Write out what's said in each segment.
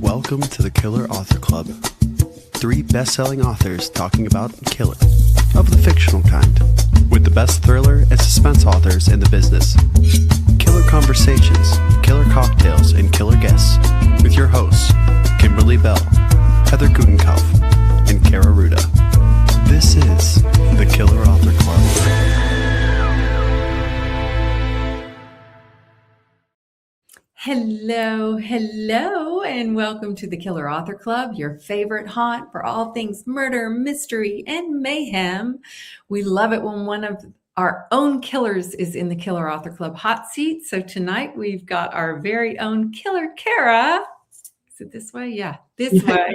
Welcome to the Killer Author Club. 3 best-selling authors talking about killing, of the fictional kind, with the best thriller and suspense authors in the business. Killer conversations, killer cocktails, and killer guests with your hosts, Kimberly Bell, Heather Gutenkopf, and Kaira Rouda. This is the Killer Author Club. Hello, and welcome to the Killer Author Club, your favorite haunt for all things murder, mystery, and mayhem. We love it when one of our own killers is in the Killer Author Club hot seat. So tonight we've got our very own killer, Kaira. Is it this way? Yeah, this way.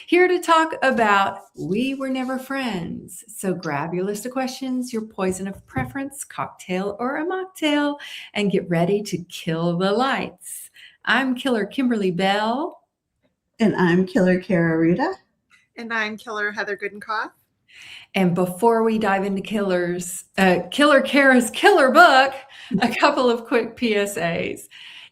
Here to talk about We Were Never Friends. So grab your list of questions, your poison of preference, cocktail or a mocktail, and get ready to kill the lights. I'm Killer Kimberly Bell. And I'm Killer Kaira Rouda. And I'm Killer Heather Gutenkopf. And before we dive into Killer Kaira's killer book, a couple of quick PSAs.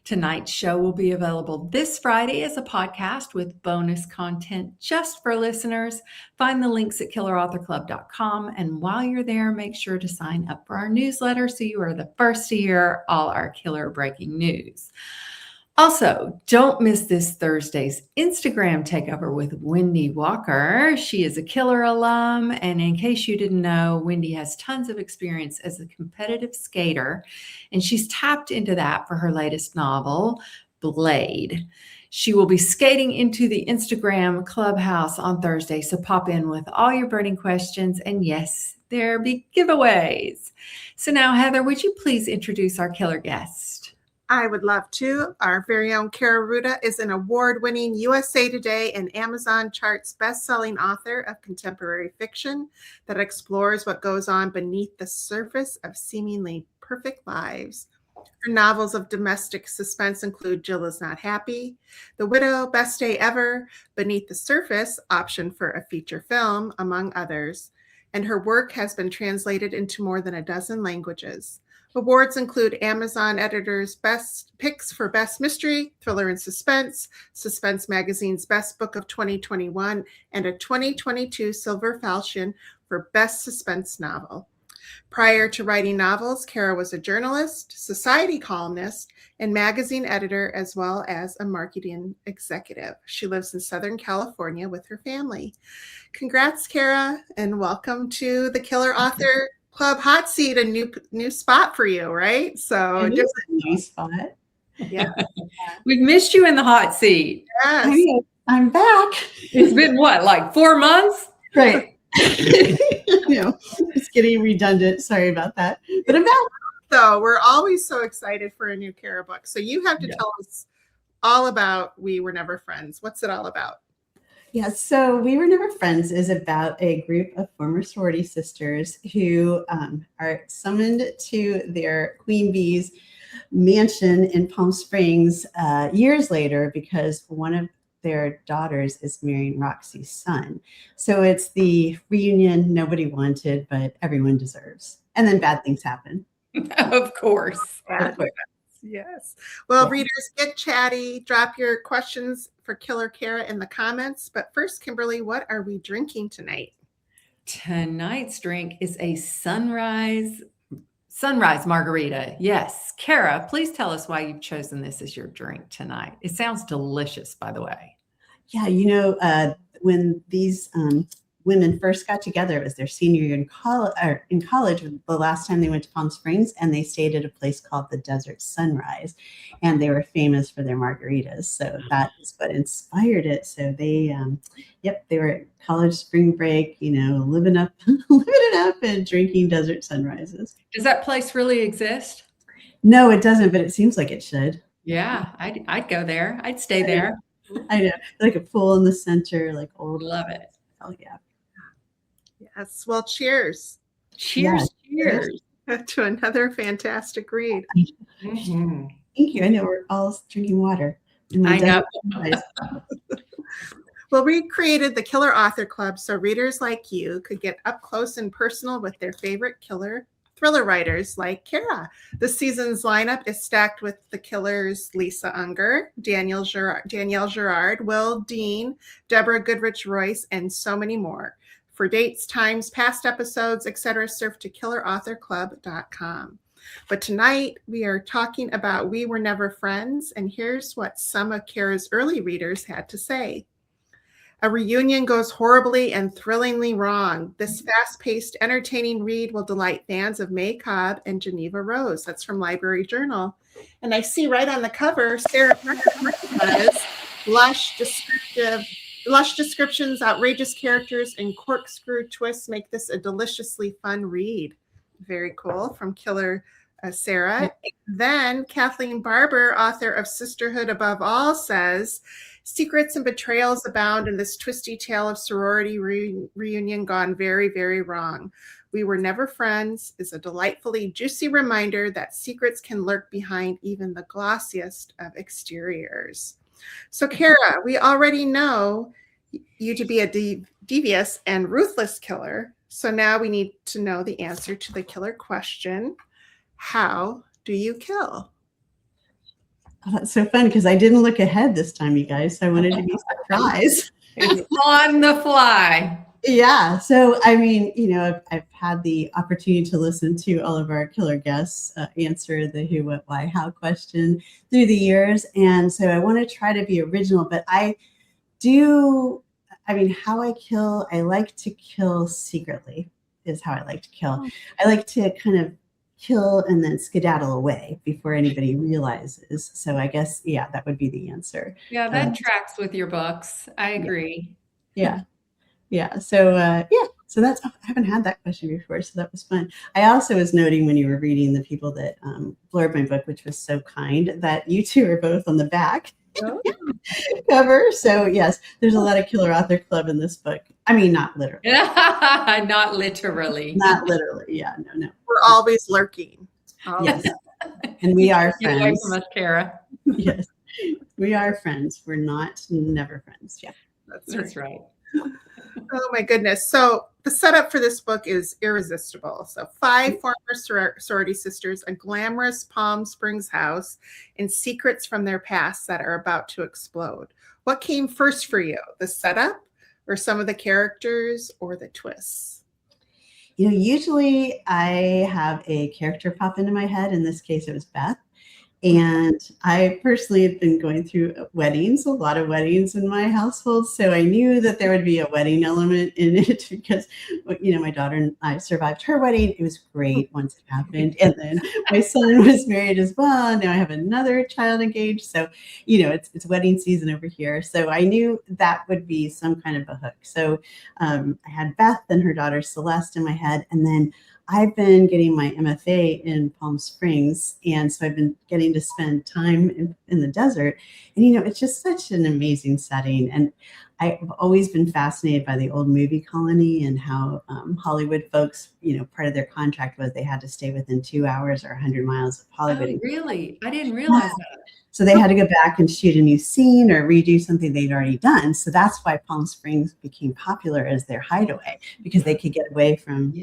Tonight's show will be available this Friday as a podcast with bonus content just for listeners. Find the links at killerauthorclub.com. And while you're there, make sure to sign up for our newsletter so you are the first to hear all our killer breaking news. Also, don't miss this Thursday's Instagram takeover with Wendy Walker. She is a killer alum, and in case you didn't know, Wendy has tons of experience as a competitive skater, and she's tapped into that for her latest novel, Blade. She will be skating into the Instagram clubhouse on Thursday, so pop in with all your burning questions, and yes, there'll be giveaways. So now, Heather, would you please introduce our killer guest? I would love to. Our very own Kaira Rouda is an award-winning USA Today and Amazon charts best-selling author of contemporary fiction that explores what goes on beneath the surface of seemingly perfect lives. Her novels of domestic suspense include Jill Is Not Happy, The Widow, Best Day Ever, Beneath the Surface, option for a feature film, among others. And her work has been translated into more than a dozen languages. Awards include Amazon Editor's Best Picks for Best Mystery, Thriller and Suspense, Suspense Magazine's Best Book of 2021, and a 2022 Silver Falchion for Best Suspense Novel. Prior to writing novels, Kaira was a journalist, society columnist, and magazine editor, as well as a marketing executive. She lives in Southern California with her family. Congrats, Kaira, and welcome to the Killer Author Club hot seat, a new spot for you, right? So It is a new spot. Yeah. We've missed you in the hot seat. Yes. Hey, I'm back. It's been what, like 4 months? Right. It's getting redundant. Sorry about that. But I'm back. So we're always so excited for a new Kaira book. So you have to tell us all about We Were Never Friends. What's it all about? Yeah, so We Were Never Friends is about a group of former sorority sisters who are summoned to their Queen Bee's mansion in Palm Springs years later because one of their daughters is marrying Roxy's son. So it's the reunion nobody wanted, but everyone deserves. And then bad things happen. Of course. Yes. Well, readers, get chatty. Drop your questions for Killer Kaira in the comments. But first, Kimberly, what are we drinking tonight? Tonight's drink is a sunrise margarita. Yes. Kaira, please tell us why you've chosen this as your drink tonight. It sounds delicious, by the way. Yeah, when these women first got together, it was their senior year in college, the last time they went to Palm Springs, and they stayed at a place called the Desert Sunrise, and they were famous for their margaritas. So that is what inspired it. So they were at college spring break, living it up and drinking Desert Sunrises. Does that place really exist? No, it doesn't, but it seems like it should. Yeah, I'd go there. I'd stay there. I know, like a pool in the center, like old. Love it. Oh yeah. Yes. Well, cheers. Cheers. Cheers. To another fantastic read. Mm-hmm. Thank you. I know we're all drinking water. I know. Well, we created the Killer Author Club so readers like you could get up close and personal with their favorite killer, thriller writers like Kaira. This season's lineup is stacked with the killers Lisa Unger, Danielle Gerard, Will Dean, Deborah Goodrich Royce, and so many more. For dates, times, past episodes, etc., surf to killerauthorclub.com. But tonight we are talking about We Were Never Friends, and here's what some of Kaira's early readers had to say. A reunion goes horribly and thrillingly wrong. This fast-paced, entertaining read will delight fans of May Cobb and Geneva Rose. That's from Library Journal. And I see right on the cover, Sarah Parker says, lush descriptions, outrageous characters, and corkscrew twists make this a deliciously fun read. Very cool, from Killer Sarah. Then Kathleen Barber, author of Sisterhood Above All, says, secrets and betrayals abound in this twisty tale of sorority reunion gone very, very wrong. We Were Never Friends is a delightfully juicy reminder that secrets can lurk behind even the glossiest of exteriors. So, Kaira, we already know you to be a devious and ruthless killer. So now we need to know the answer to the killer question. How do you kill? Oh, that's so fun because I didn't look ahead this time, you guys. So I wanted to be surprised. It's on the fly. Yeah. So, I mean, I've had the opportunity to listen to all of our killer guests answer the who, what, why, how question through the years. And so I want to try to be original, but how I kill, I like to kill secretly is how I like to kill. I like to kind of kill and then skedaddle away before anybody realizes. So I guess, that would be the answer. Yeah, that tracks with your books. I agree. Yeah. So, so that's, I haven't had that question before. So that was fun. I also was noting when you were reading the people that blurred my book, which was so kind, that you two are both on the back cover. So yes, there's a lot of Killer Author Club in this book. I mean, not literally. Not literally. Not literally. Yeah, no. We're always lurking. Yes. And we are Get away friends. from us, Kaira. Yes. We are friends. We're not never friends. Yeah. That's right. Oh my goodness. So the setup for this book is irresistible. So 5 former sorority sisters, a glamorous Palm Springs house, and secrets from their past that are about to explode. What came first for you? The setup, or some of the characters, or the twists? Usually I have a character pop into my head. In this case, it was Beth. And I personally have been going through weddings, a lot of weddings in my household. So I knew that there would be a wedding element in it because, my daughter and I survived her wedding. It was great once it happened. And then my son was married as well. Now I have another child engaged. So, it's wedding season over here. So I knew that would be some kind of a hook. So I had Beth and her daughter Celeste in my head. And then I've been getting my MFA in Palm Springs, and so I've been getting to spend time in the desert. And, it's just such an amazing setting. And I've always been fascinated by the old movie colony and how Hollywood folks, part of their contract was they had to stay within 2 hours or 100 miles of Hollywood. Oh, really? I didn't realize that. So they had to go back and shoot a new scene or redo something they'd already done. So that's why Palm Springs became popular as their hideaway, because they could get away from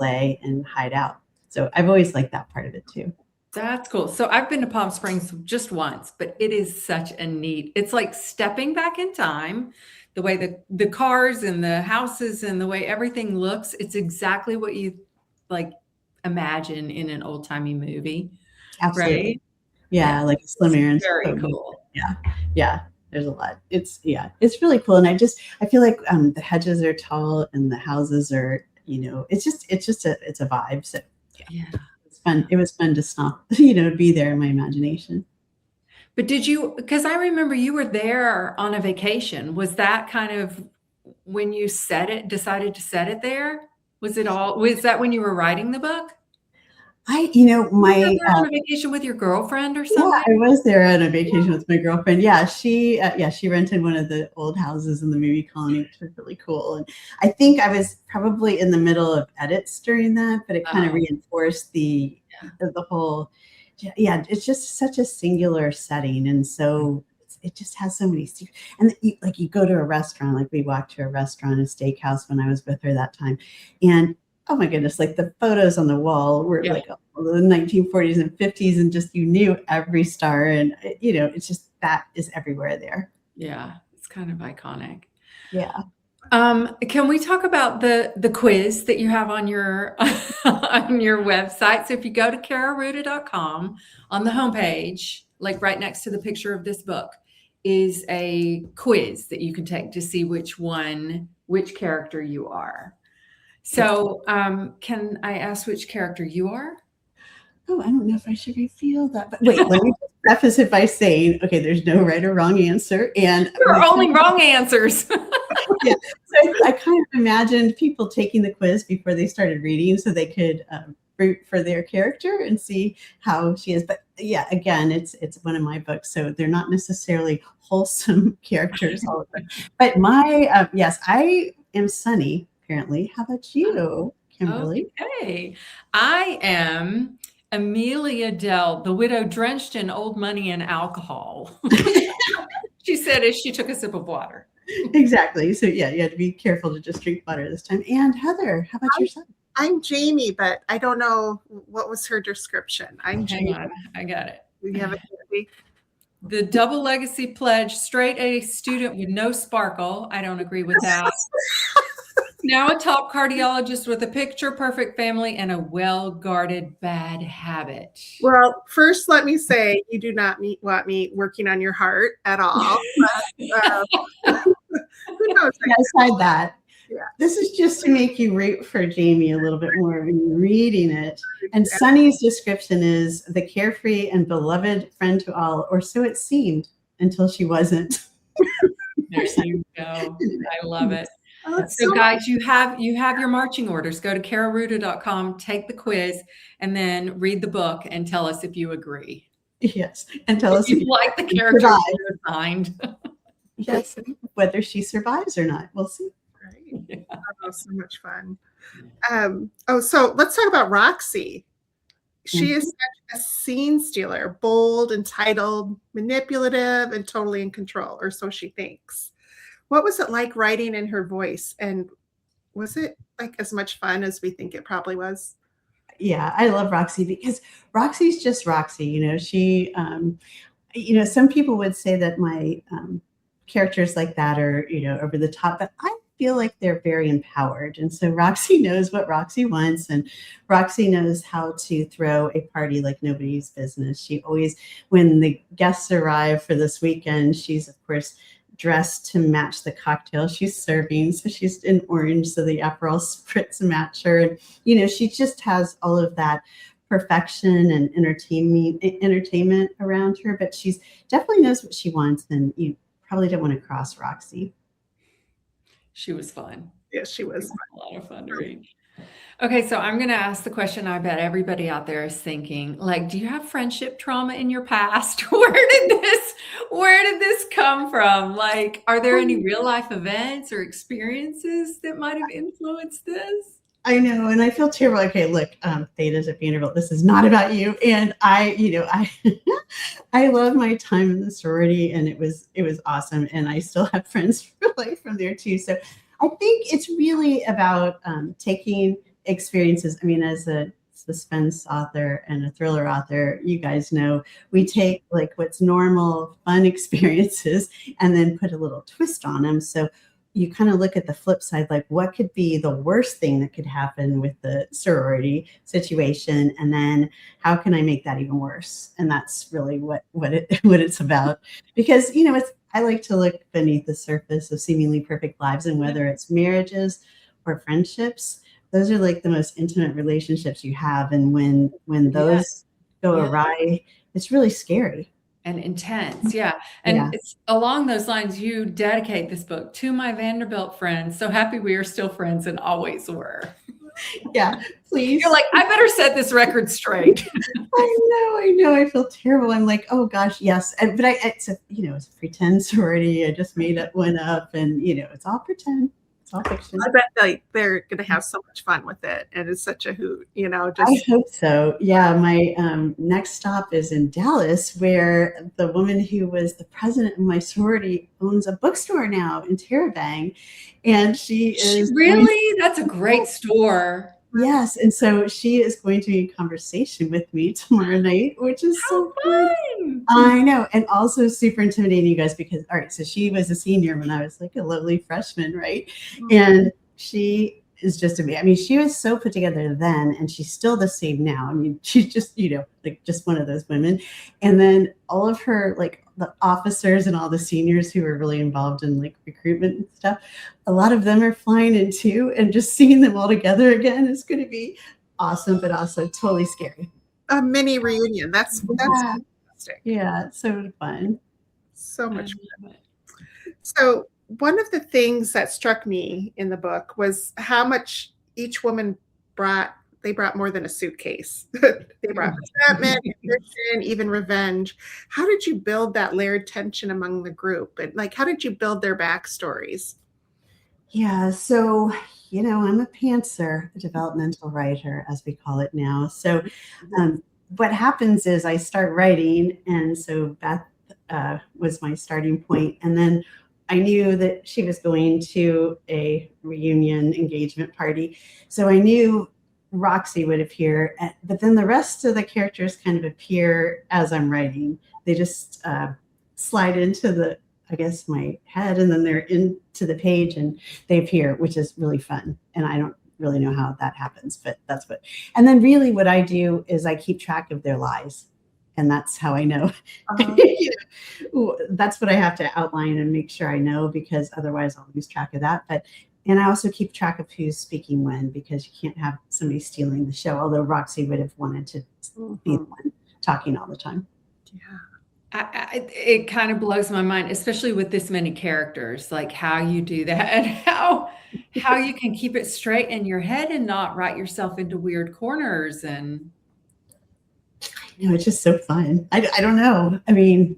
LA and hide out. So I've always liked that part of it too. That's cool. So I've been to Palm Springs just once, but it is such a neat, it's like stepping back in time, the way the cars and the houses and the way everything looks. It's exactly what you imagine in an old timey movie. Absolutely. Right? Yeah. Like Slim Aaron's. Very cool. Yeah. There's a lot. It's really cool. And I feel like the hedges are tall and the houses are, it's a vibe. So it's fun. It was fun to stop, be there in my imagination. But because I remember you were there on a vacation. Was that kind of when you decided to set it there? Was that when you were writing the book? On a vacation with your girlfriend or something? Yeah, I was there on a vacation with my girlfriend. Yeah, she rented one of the old houses in the movie colony, which was really cool. And I think I was probably in the middle of edits during that, but it kind of reinforced the whole. Yeah, it's just such a singular setting, and so it just has so many secrets. And you go to a restaurant, like we walked to a restaurant, a steakhouse when I was with her that time, and oh my goodness, like the photos on the wall were Yeah. like the 1940s and 50s, and just you knew every star, and it's just that is everywhere there. Yeah, it's kind of iconic. Yeah. Can we talk about the quiz that you have on your on your website? So if you go to KairaRouda.com, on the homepage, like right next to the picture of this book, is a quiz that you can take to see which character you are. So can I ask which character you are? Oh, I don't know if I should reveal that, but wait, let me just preface it by saying, okay, there's no right or wrong answer, and There are only wrong answers. Yeah, so I kind of imagined people taking the quiz before they started reading, so they could root for their character and see how she is. But yeah, again, it's one of my books, so they're not necessarily wholesome characters all of them. But my yes, I am Sunny. Apparently, how about you, Kimberly? Okay, I am Amelia Dell, the widow drenched in old money and alcohol. She said as she took a sip of water. Exactly. So yeah, you had to be careful to just drink water this time. And Heather, how about yourself? I'm Jamie, but I don't know what was her description. I'm Hang Jamie. on, I got it. You have it handy? The double legacy pledge, straight A student with no sparkle. I don't agree with that. Now a top cardiologist with a picture perfect family and a well-guarded bad habit. Well, first, let me say you do not want me working on your heart at all. But, who knows? Aside that, Yeah. this is just to make you root for Jamie a little bit more when you're reading it. And Sunny's description is the carefree and beloved friend to all, or so it seemed until she wasn't. There you go. I love it. Oh, it's So guys, you have your marching orders. Go to KairaRouda.com, take the quiz, and then read the book and tell us if you agree. Yes, and tell us If you like the character survive. you assigned. Yes, whether she survives or not. We'll see. Right. Oh, so much fun. So let's talk about Roxy. She is such a scene stealer, bold, entitled, manipulative, and totally in control, or so she thinks. What was it like writing in her voice? And was it like as much fun as we think it probably was? Yeah, I love Roxy because Roxy's just Roxy. She, some people would say that my characters like that are, over the top, but I feel like they're very empowered. And so Roxy knows what Roxy wants, and Roxy knows how to throw a party like nobody's business. She always, when the guests arrive for this weekend, she's, of course, dressed to match the cocktail she's serving. So she's in orange, so the Aperol spritz match her. And, she just has all of that perfection and entertainment around her, but she's definitely knows what she wants. And you probably don't want to cross Roxy. She was fun. Yes, she was. A lot of fun to read. Okay, so I'm going to ask the question I bet everybody out there is thinking, like, do you have friendship trauma in your past? Where did this come from? Like, are there any real life events or experiences that might have influenced this? I know, and I feel terrible. Okay, look, Thetas at Vanderbilt, this is not about you. And I I love my time in the sorority, and it was awesome. And I still have friends for life from there too. So I think it's really about taking experiences. I mean, as a suspense author and a thriller author, you guys know we take like what's normal, fun experiences and then put a little twist on them. So you kind of look at the flip side, like what could be the worst thing that could happen with the sorority situation, and then how can I make that even worse? And that's really what it's about. Because I like to look beneath the surface of seemingly perfect lives, and whether it's marriages or friendships, those are like the most intimate relationships you have. And when those go awry, it's really scary. And intense, yeah. And it's along those lines, you dedicate this book to my Vanderbilt friends. So happy we are still friends and always were. Yeah, please. You're like, I better set this record straight. I know. I feel terrible. I'm like, oh gosh, yes. But it's a pretend sorority. I just made one up, and it's all pretend. It's all fiction. I bet they're going to have so much fun with it, and it's such a hoot. I hope so. Yeah, my next stop is in Dallas, where the woman who was the president of my sorority owns a bookstore now in Terabang, and she is really. That's a great store. Yes, and so she is going to be in conversation with me tomorrow night, which is How so fun. fun! I know, and also super intimidating, you guys, because all right, so she was a senior when I was like a lovely freshman, right? And she is just amazing. I mean, she was so put together then, and she's still the same now. I mean, she's just, like just one of those women. And then all of her, like the officers and all the seniors who were really involved in like recruitment and stuff, a lot of them are flying in too, and just seeing them all together again is going to be awesome, but also totally scary. A mini reunion. That's fantastic. Yeah, it's so fun. So I much love it. So one of the things that struck me in the book was how much each woman brought. They brought more than a suitcase. They brought resentment, ambition, even revenge. How did you build that layered tension among the group? And like, how did you build their backstories? Yeah, so I'm a pantser, a developmental writer, as we call it now. So what happens is I start writing, and so Beth was my starting point, and then I knew that she was going to a reunion engagement party, so I knew Roxy would appear, but then the rest of the characters kind of appear as I'm writing. They just slide into I guess, my head, and then they're into the page and they appear, which is really fun. And I don't really know how that happens, but that's and then really what I do is I keep track of their lives. And that's how I know. That's what I have to outline and make sure I know, because otherwise I'll lose track of that. And I also keep track of who's speaking when, because you can't have somebody stealing the show, although Roxy would have wanted to be the one talking all the time. Yeah. It kind of blows my mind, especially with this many characters, like how you do that and how you can keep it straight in your head and not write yourself into weird corners. And it's just so fun. I don't know. I mean,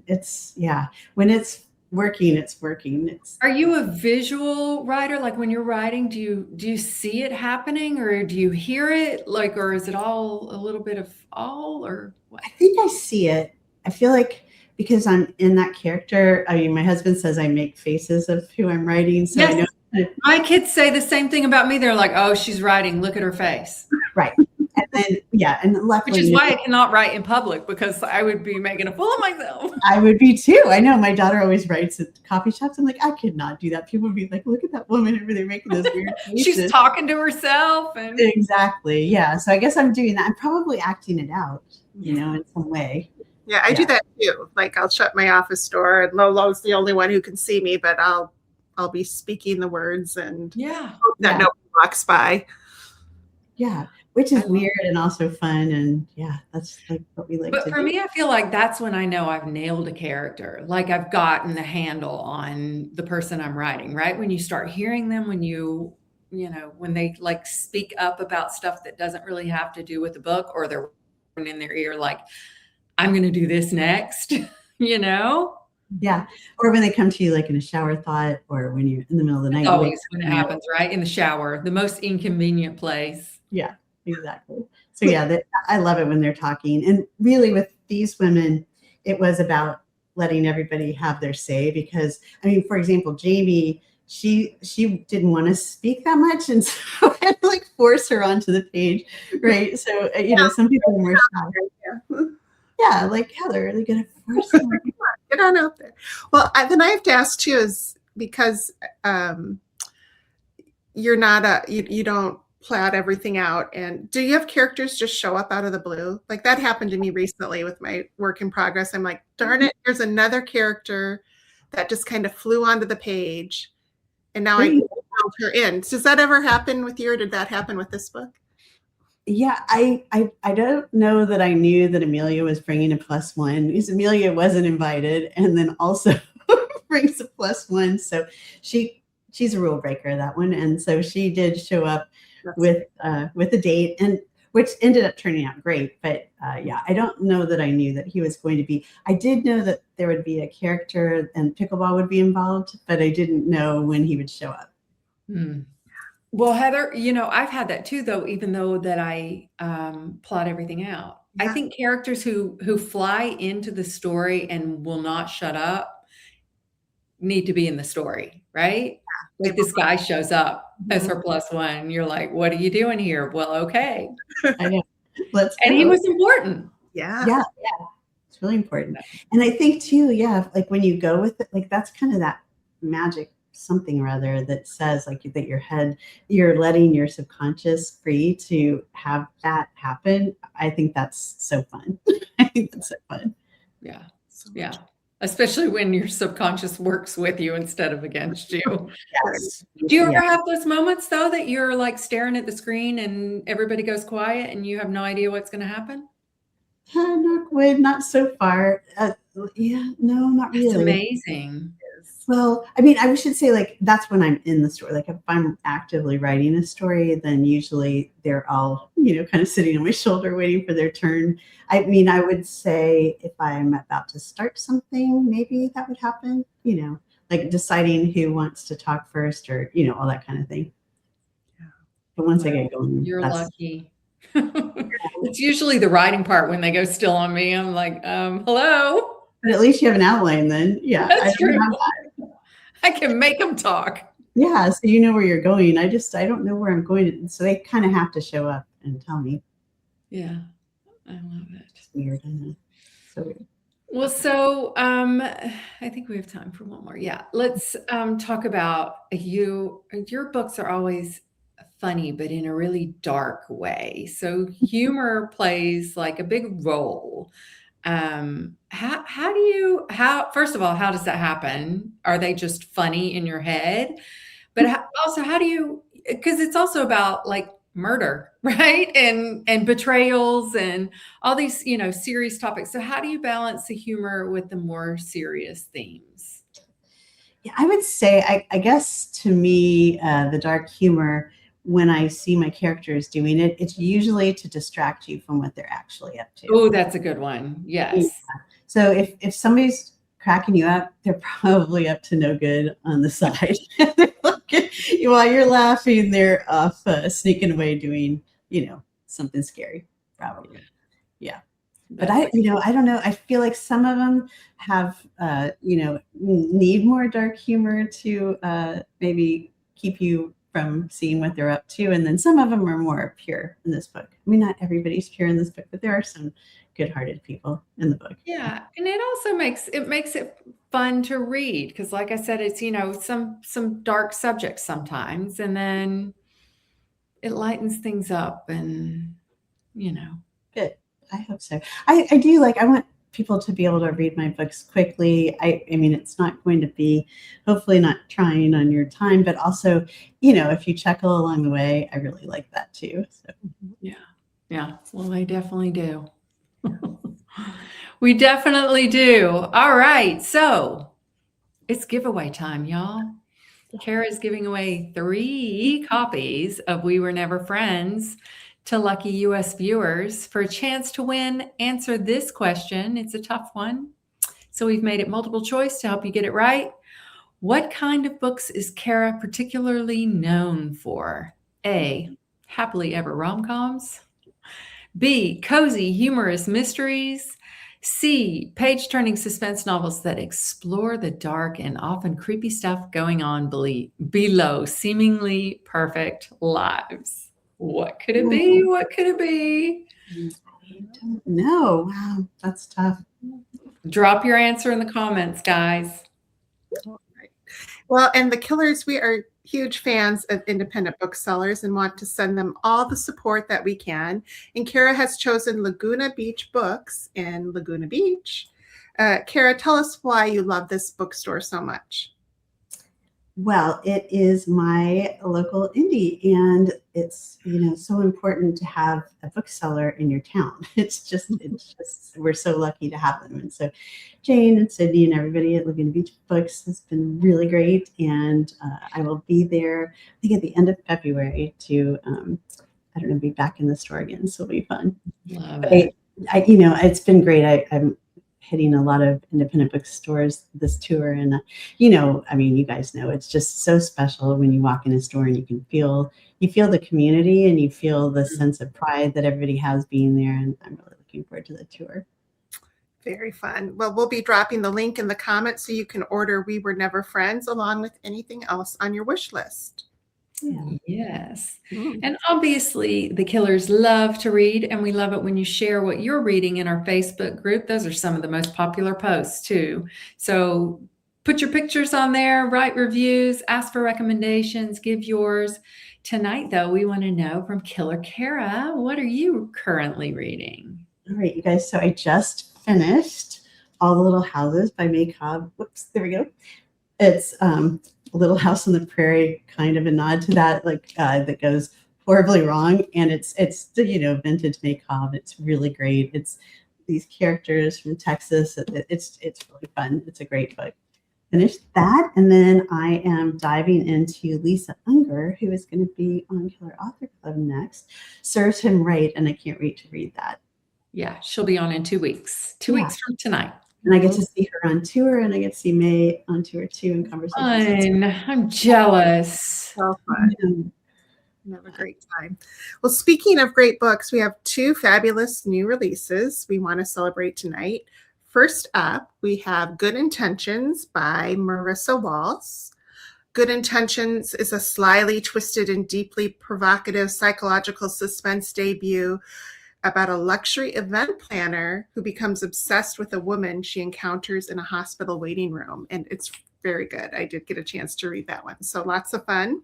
when it's working, it's working. Are you a visual writer? Like when you're writing, do you see it happening, or do you hear it? Like, or is it all a little bit of all, or what? I think I see it. I feel like, because I'm in that character. I mean, my husband says I make faces of who I'm writing. So yes. I know. My kids say the same thing about me. They're like, "Oh, she's writing. Look at her face." Right. And then, and luckily, which is why I cannot write in public, because I would be making a fool of myself. I would be too. I know my daughter always writes at coffee shops. I'm like, I could not do that. People would be like, "Look at that woman over there making those weird faces." She's talking to herself. And exactly. Yeah. So I guess I'm doing that. I'm probably acting it out, in some way. Yeah, I do that too. Like I'll shut my office door, and Lolo's the only one who can see me, but I'll be speaking the words and hope that nobody walks by. Yeah, which is weird and also fun, and that's like what we like to do. But for me, I feel like that's when I know I've nailed a character. Like I've gotten the handle on the person I'm writing, right? When you start hearing them, when when they like speak up about stuff that doesn't really have to do with the book, or they're in their ear like, I'm going to do this next, Yeah. Or when they come to you like in a shower thought, or when you're in the middle of the night. Always when it happens, right? In the shower, the most inconvenient place. Yeah, exactly. So I love it when they're talking. And really with these women, it was about letting everybody have their say, because I mean, for example, Jamie, she didn't want to speak that much. And so I had to like force her onto the page. Right. So, some people are more shy. Yeah, like Heather, they're gonna force her. Get on out there. Well, then I have to ask too, is because you're not you don't plot everything out, and do you have characters just show up out of the blue? Like that happened to me recently with my work in progress. I'm like, darn it, there's another character that just kind of flew onto the page, and now I build her in. Does that ever happen with you, or did that happen with this book? Yeah, I don't know that I knew that Amelia was bringing a +1, because Amelia wasn't invited, and then also brings a +1. So she's a rule breaker, that one, and so she did show up with a date, and which ended up turning out great. But I don't know that I knew that he was going to be. I did know that there would be a character and pickleball would be involved, but I didn't know when he would show up. Well, Heather, I've had that too, though, even though that I plot everything out. I think characters who fly into the story and will not shut up need to be in the story, right? Like this guy shows up as her plus one. And you're like, what are you doing here? Well, okay. I know. Let's And he go. was important. Yeah. It's really important. And I think too, like when you go with it, like that's kind of that magic something or other that says like that you're letting your subconscious free to have that happen. I think that's so fun. I think that's so fun. Yeah. Yeah. Especially when your subconscious works with you instead of against you. Yes. Do you ever have those moments though that you're like staring at the screen and everybody goes quiet and you have no idea what's going to happen? Knock wood, not so far. No, not really. It's amazing. Well, I mean, I should say like that's when I'm in the story. Like if I'm actively writing a story, then usually they're all, kind of sitting on my shoulder waiting for their turn. I mean, I would say if I'm about to start something, maybe that would happen, like deciding who wants to talk first or, all that kind of thing. Yeah. But once I get going, you're lucky. It's usually the writing part when they go still on me. I'm like, hello. But at least you have an outline then. Yeah. That's true. I can make them talk. Yeah. So you know where you're going. I don't know where I'm going. So they kind of have to show up and tell me. Yeah. I love it. It's weird. Isn't it? So weird. Well, so I think we have time for one more. Yeah. Let's talk about you. Your books are always funny, but in a really dark way. So humor plays like a big role. First of all, how does that happen? Are they just funny in your head? But also, because it's also about like murder, right? And betrayals and all these, serious topics. So how do you balance the humor with the more serious themes? Yeah, I would say, I guess to me, the dark humor, when I see my characters doing it, it's usually to distract you from what they're actually up to. Oh, that's a good one. Yes. Yeah. So if somebody's cracking you up, they're probably up to no good on the side. While you're laughing, they're off sneaking away doing, something scary, probably. Yeah. But I don't know. I feel like some of them have, need more dark humor to maybe keep you from seeing what they're up to. And then some of them are more pure in this book. I mean, not everybody's pure in this book, but there are some good-hearted people in the book. Yeah. And it also makes it fun to read. Cause like I said, it's, some dark subjects sometimes, and then it lightens things up and, Good. I hope so. I do I want people to be able to read my books quickly. I mean, it's not going to be, hopefully not trying on your time, but also, if you chuckle along the way, I really like that too. So yeah. Yeah. Well, they definitely do. We definitely do. All right. So it's giveaway time, y'all. Kaira's giving away 3 copies of We Were Never Friends to lucky US viewers for a chance to win. Answer this question. It's a tough one. So we've made it multiple choice to help you get it right. What kind of books is Kaira particularly known for? A, happily ever rom-coms. B, cozy, humorous mysteries. C, page-turning suspense novels that explore the dark and often creepy stuff going on below seemingly perfect lives. What could it be? What could it be? I don't know. Wow, that's tough. Drop your answer in the comments, guys. All right. Well, and the Killers, we are huge fans of independent booksellers and want to send them all the support that we can. And Kaira has chosen Laguna Beach Books in Laguna Beach. Kaira, tell us why you love this bookstore so much. Well, it is my local indie, and it's so important to have a bookseller in your town. It's just we're so lucky to have them. And so Jane and Sydney and everybody at Laguna Beach Books has been really great, and I will be there, I think, at the end of February to be back in the store again. So it'll be fun. Love it. It's been great. I'm hitting a lot of independent bookstores this tour, and you guys know it's just so special when you walk in a store and you feel the community and you feel the sense of pride that everybody has being there, and I'm really looking forward to the tour. Very fun. Well, we'll be dropping the link in the comments so you can order We Were Never Friends along with anything else on your wish list. Yeah. Yes. Mm. And obviously, the Killers love to read, and we love it when you share what you're reading in our Facebook group. Those are some of the most popular posts, too. So put your pictures on there, write reviews, ask for recommendations, give yours. Tonight, though, we want to know from Killer Kaira, what are you currently reading? All right, you guys. So I just finished All the Little Houses by May Cobb. Whoops, there we go. It's Little House on the Prairie, kind of a nod to that, like that goes horribly wrong. And it's vintage May Cobb. It's really great. It's these characters from Texas. It's really fun. It's a great book. Finished that, and then I am diving into Lisa Unger, who is going to be on Killer Author Club next. Serves Him Right, and I can't wait to read that. Yeah, she'll be on in 2 weeks. 2 weeks from tonight. And I get to see her on tour, and I get to see May on tour too in conversations. I'm jealous. So fun. Have a great time. Well, speaking of great books, we have 2 fabulous new releases we want to celebrate tonight. First up, we have Good Intentions by Marissa Walsh. Good Intentions is a slyly twisted and deeply provocative psychological suspense debut about a luxury event planner who becomes obsessed with a woman she encounters in a hospital waiting room. And it's very good. I did get a chance to read that one. So lots of fun.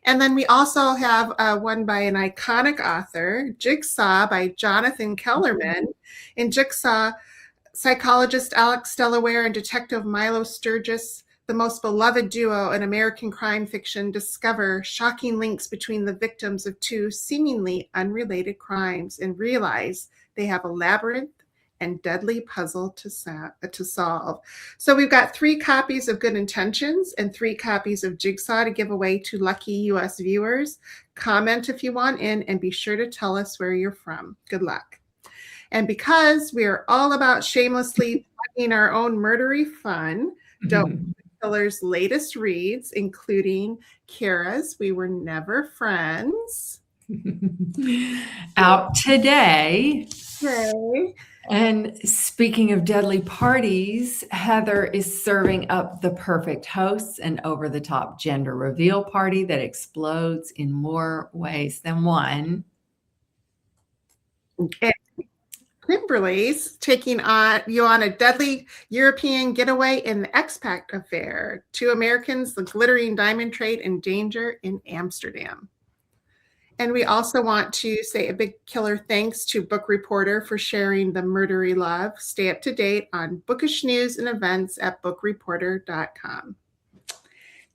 And then we also have one by an iconic author, Jigsaw by Jonathan Kellerman. In Jigsaw, psychologist Alex Delaware and detective Milo Sturgis, the most beloved duo in American crime fiction, discover shocking links between the victims of 2 seemingly unrelated crimes and realize they have a labyrinth and deadly puzzle to solve. So we've got 3 copies of Good Intentions and 3 copies of Jigsaw to give away to lucky U.S. viewers. Comment if you want in, and be sure to tell us where you're from. Good luck. And because we are all about shamelessly plugging our own murdery fun, don't Killer's latest reads, including Kaira's We Were Never Friends. Out today. Okay. And speaking of deadly parties, Heather is serving up the perfect hosts, an over-the-top gender reveal party that explodes in more ways than one. And Kimberly's taking you on a deadly European getaway in the expat affair. 2 Americans, the glittering diamond trade, in danger in Amsterdam. And we also want to say a big killer thanks to Book Reporter for sharing the murdery love. Stay up to date on bookish news and events at bookreporter.com.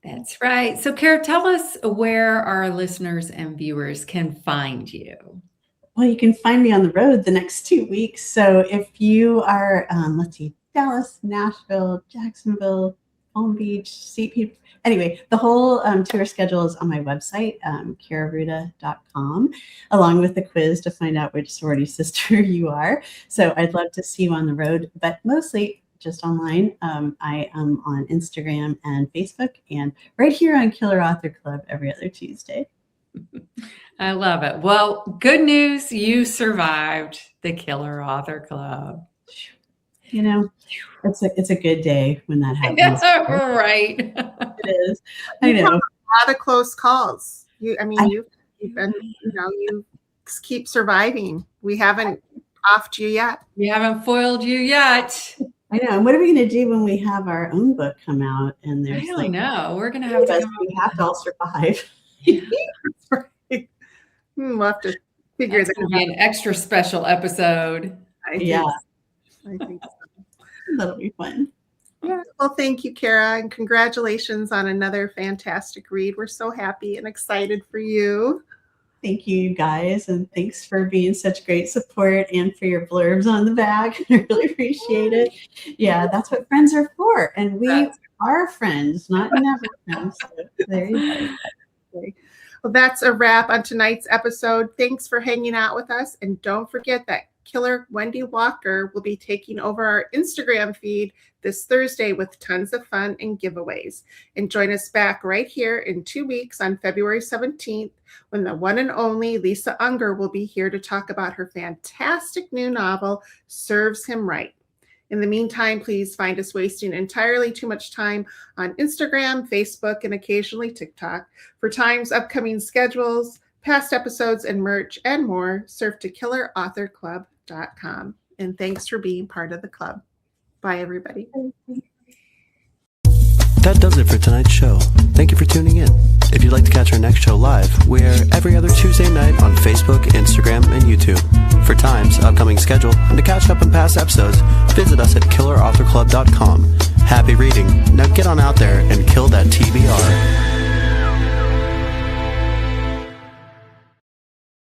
That's right. So, Kaira, tell us where our listeners and viewers can find you. Well, you can find me on the road the next 2 weeks. So if you are, Dallas, Nashville, Jacksonville, Palm Beach, St. Pete. Anyway, the whole tour schedule is on my website, KairaRouda.com, along with the quiz to find out which sorority sister you are. So I'd love to see you on the road, but mostly just online. I am on Instagram and Facebook, and right here on Killer Author Club every other Tuesday. I love it. Well, good news. You survived the Killer Author Club. You know, it's a good day when that happens. Right. It is. I know. A lot of close calls. You've been, you keep surviving. We haven't offed you yet. We haven't foiled you yet. I know. And what are we going to do when we have our own book come out? And there's I don't know. We're going to have to. We have to all survive. That's right. We'll have to figure that out. Be an extra special episode. I think so. That'll be fun. Yeah. Well, thank you, Kaira, and congratulations on another fantastic read. We're so happy and excited for you. Thank you, guys, and thanks for being such great support and for your blurbs on the back. I really appreciate it. Yeah, that's what friends are for, and we are friends, not never friends. So there you go. Well, that's a wrap on tonight's episode. Thanks for hanging out with us, and don't forget that Killer Wendy Walker will be taking over our Instagram feed this Thursday with tons of fun and giveaways. And join us back right here in 2 weeks on February 17th when the one and only Lisa Unger will be here to talk about her fantastic new novel, Serves Him Right. In the meantime, please find us wasting entirely too much time on Instagram, Facebook, and occasionally TikTok. For Time's upcoming schedules, past episodes, and merch, and more, surf to killerauthorclub.com. And thanks for being part of the club. Bye, everybody. That does it for tonight's show. Thank you for tuning in. If you'd like to catch our next show live, we're every other Tuesday night on Facebook, Instagram, and YouTube. For Time's upcoming schedule and to catch up on past episodes, visit us at killerauthorclub.com. Happy reading. Now get on out there and kill that TV.